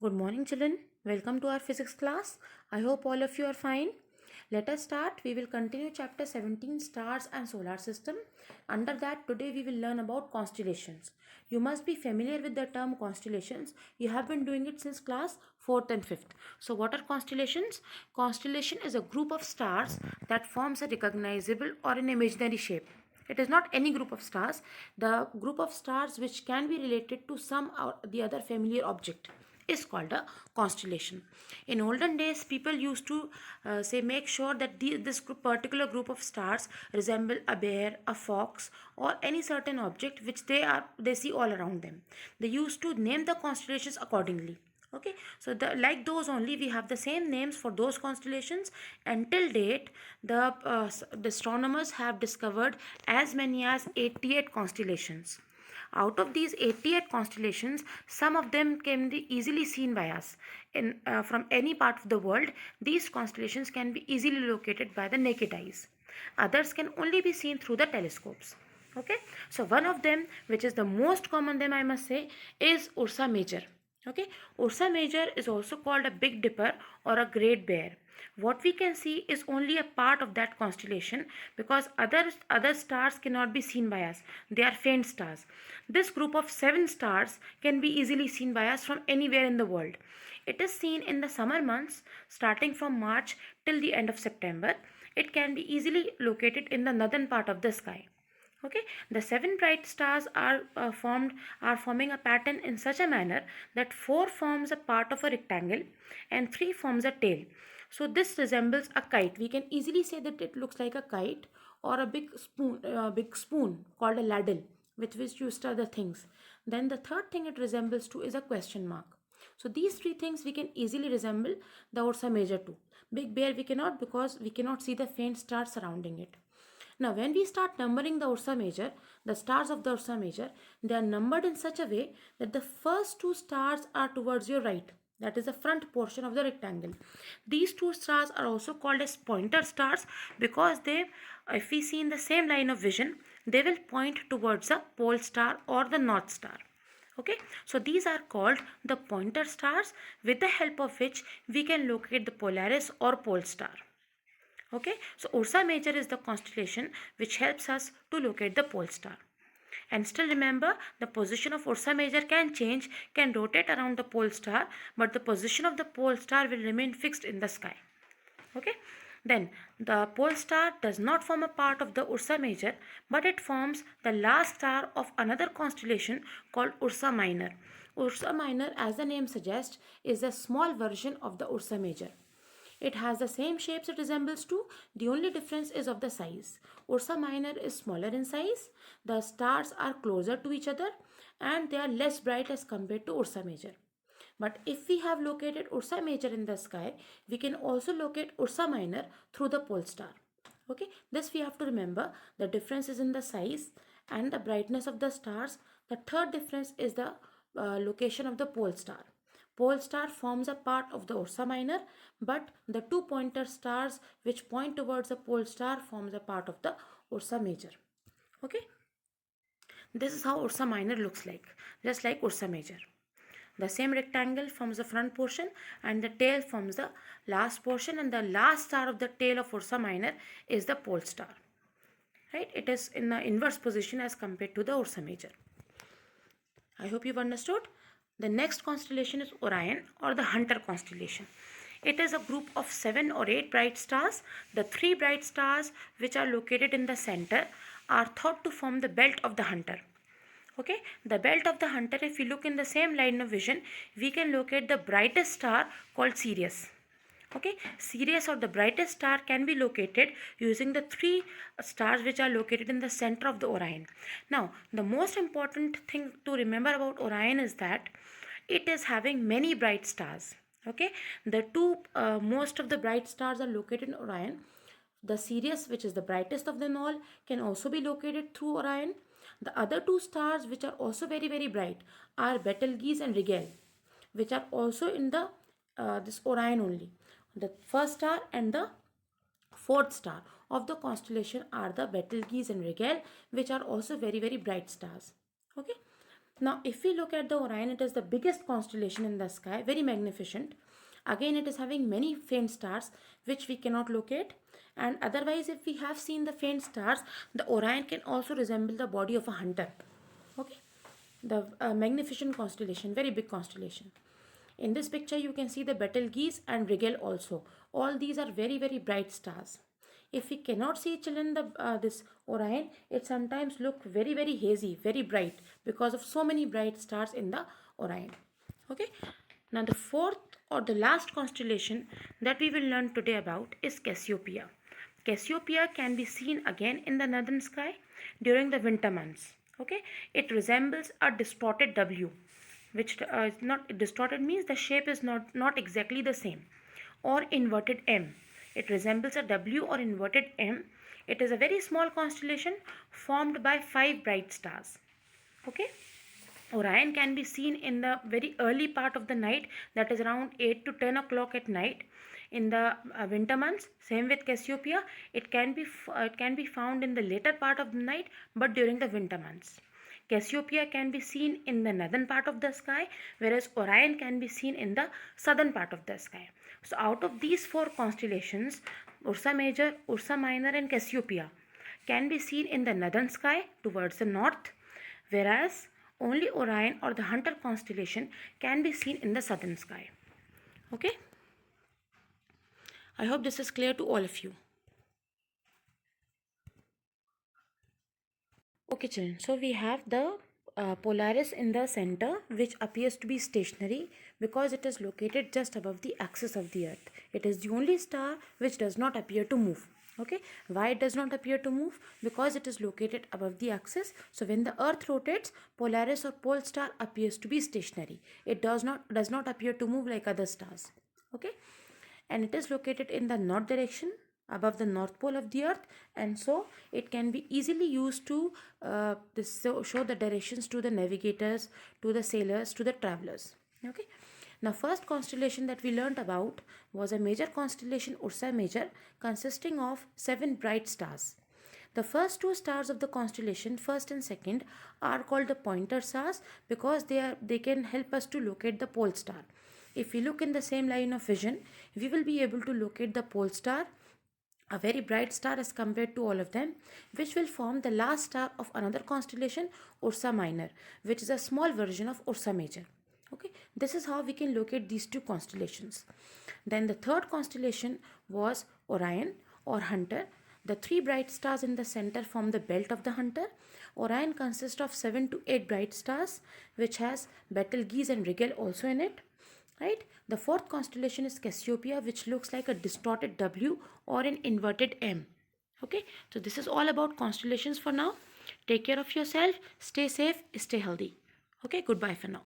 Good morning, children. Welcome to our physics class. I hope all of you are fine. Let us start. We will continue chapter 17, stars and solar system. Under that, today we will learn about constellations. You must be familiar with the term constellations. You have been doing it since class 4th and 5th. So what are constellations? Constellation is a group of stars that forms a recognizable or an imaginary shape. It is not any group of stars. The group of stars which can be related to some or the other familiar object is called a constellation. In olden days, people used to say make sure that this particular group of stars resemble a bear, a fox, or any certain object which they see all around them. They used to name the constellations accordingly. Okay, so like those only we have the same names for those constellations. Until date, the astronomers have discovered as many as 88 constellations. Out of these 88 constellations, some of them can be easily seen by us. From any part of the world, these constellations can be easily located by the naked eyes. Others can only be seen through the telescopes. Okay, so one of them, which is the most common them I must say, is Ursa Major. Okay, Ursa Major is also called a Big Dipper or a Great Bear. What we can see is only a part of that constellation because other stars cannot be seen by us. They are faint stars. This group of 7 stars can be easily seen by us from anywhere in the world. It is seen in the summer months starting from March till the end of September. It can be easily located in the northern part of the sky. Okay, the 7 bright stars are forming a pattern in such a manner that 4 forms a part of a rectangle and 3 forms a tail. So this resembles a kite. We can easily say that it looks like a kite or a big spoon called a ladle with which you stir the things. Then the third thing it resembles to is a question mark. So these 3 things we can easily resemble the Ursa Major to. Big Bear we cannot because we cannot see the faint star surrounding it. Now, when we start numbering the Ursa Major, the stars of the Ursa Major, they are numbered in such a way that the first 2 stars are towards your right. That is the front portion of the rectangle. These 2 stars are also called as pointer stars because if we see in the same line of vision, they will point towards the pole star or the north star. Okay, so these are called the pointer stars, with the help of which we can locate the Polaris or pole star. Okay, so Ursa Major is the constellation which helps us to locate the pole star. And still remember, the position of Ursa Major can change, can rotate around the pole star, but the position of the pole star will remain fixed in the sky. Okay, then the pole star does not form a part of the Ursa Major, but it forms the last star of another constellation called Ursa Minor. Ursa Minor, as the name suggests, is a small version of the Ursa Major. It has the same shapes it resembles to, the only difference is of the size. Ursa Minor is smaller in size, the stars are closer to each other, and they are less bright as compared to Ursa Major. But if we have located Ursa Major in the sky, we can also locate Ursa Minor through the pole star. Okay, this we have to remember. The difference is in the size and the brightness of the stars. The third difference is the location of the pole star. Pole star forms a part of the Ursa Minor, but the 2 pointer stars which point towards the pole star forms a part of the Ursa Major. Okay, this is how Ursa Minor looks like, just like Ursa Major. The same rectangle forms the front portion and the tail forms the last portion, and the last star of the tail of Ursa Minor is the pole star. Right? It is in the inverse position as compared to the Ursa Major. I hope you've understood. The next constellation is Orion or the Hunter constellation. It is a group of 7 or 8 bright stars. The 3 bright stars which are located in the center are thought to form the belt of the Hunter. Okay, the belt of the Hunter, if we look in the same line of vision, we can locate the brightest star called Sirius. Okay, Sirius or the brightest star can be located using the 3 stars which are located in the center of the Orion. Now, the most important thing to remember about Orion is that it is having many bright stars. Okay, the two most of the bright stars are located in Orion. The Sirius, which is the brightest of them all, can also be located through Orion. The other 2 stars, which are also very bright, are Betelgeuse and Rigel, which are also in the this Orion only. The first star and the fourth star of the constellation are the Betelgeuse and Rigel, which are also very bright stars. Okay. Now, if we look at the Orion, it is the biggest constellation in the sky, very magnificent. Again, it is having many faint stars which we cannot locate. And otherwise, if we have seen the faint stars, the Orion can also resemble the body of a hunter. Okay, the magnificent constellation, very big constellation. In this picture, you can see the Betelgeuse and Rigel also. All these are very, very bright stars. If we cannot see children this Orion, it sometimes look very, very hazy, very bright because of so many bright stars in the Orion. Okay. Now the fourth or the last constellation that we will learn today about is Cassiopeia. Cassiopeia can be seen again in the northern sky during the winter months. Okay, it resembles a distorted W, which is not distorted means the shape is not exactly the same, or inverted M. It resembles a W or inverted M. It is a very small constellation formed by 5 bright stars. Okay. Orion can be seen in the very early part of the night, that is around 8 to 10 o'clock at night in the winter months. Same with Cassiopeia, it can be found in the later part of the night, but during the winter months. Cassiopeia can be seen in the northern part of the sky, whereas Orion can be seen in the southern part of the sky. So out of these 4 constellations, Ursa Major, Ursa Minor and Cassiopeia can be seen in the northern sky towards the north, whereas only Orion or the Hunter constellation can be seen in the southern sky. Okay, I hope this is clear to all of you. Okay children, so we have the Polaris in the center, which appears to be stationary because it is located just above the axis of the earth. It is the only star which does not appear to move. Okay, why it does not appear to move? Because it is located above the axis. So when the earth rotates, Polaris or pole star appears to be stationary. It does not appear to move like other stars. Okay, and it is located in the north direction above the north pole of the earth, and so it can be easily used to show the directions to the navigators, to the sailors, to the travelers. Okay, now first constellation that we learnt about was a major constellation, Ursa Major, consisting of 7 bright stars. The first 2 stars of the constellation, first and second, are called the pointer stars because they can help us to locate the pole star. If we look in the same line of vision, we will be able to locate the pole star, a very bright star as compared to all of them, which will form the last star of another constellation, Ursa Minor, which is a small version of Ursa Major. Okay, this is how we can locate these 2 constellations. Then the third constellation was Orion or Hunter. The 3 bright stars in the center form the belt of the Hunter. Orion consists of 7 to 8 bright stars, which has Betelgeuse and Rigel also in it. Right? The fourth constellation is Cassiopeia, which looks like a distorted W or an inverted M. Okay, so this is all about constellations for now. Take care of yourself, stay safe, stay healthy. Okay, goodbye for now.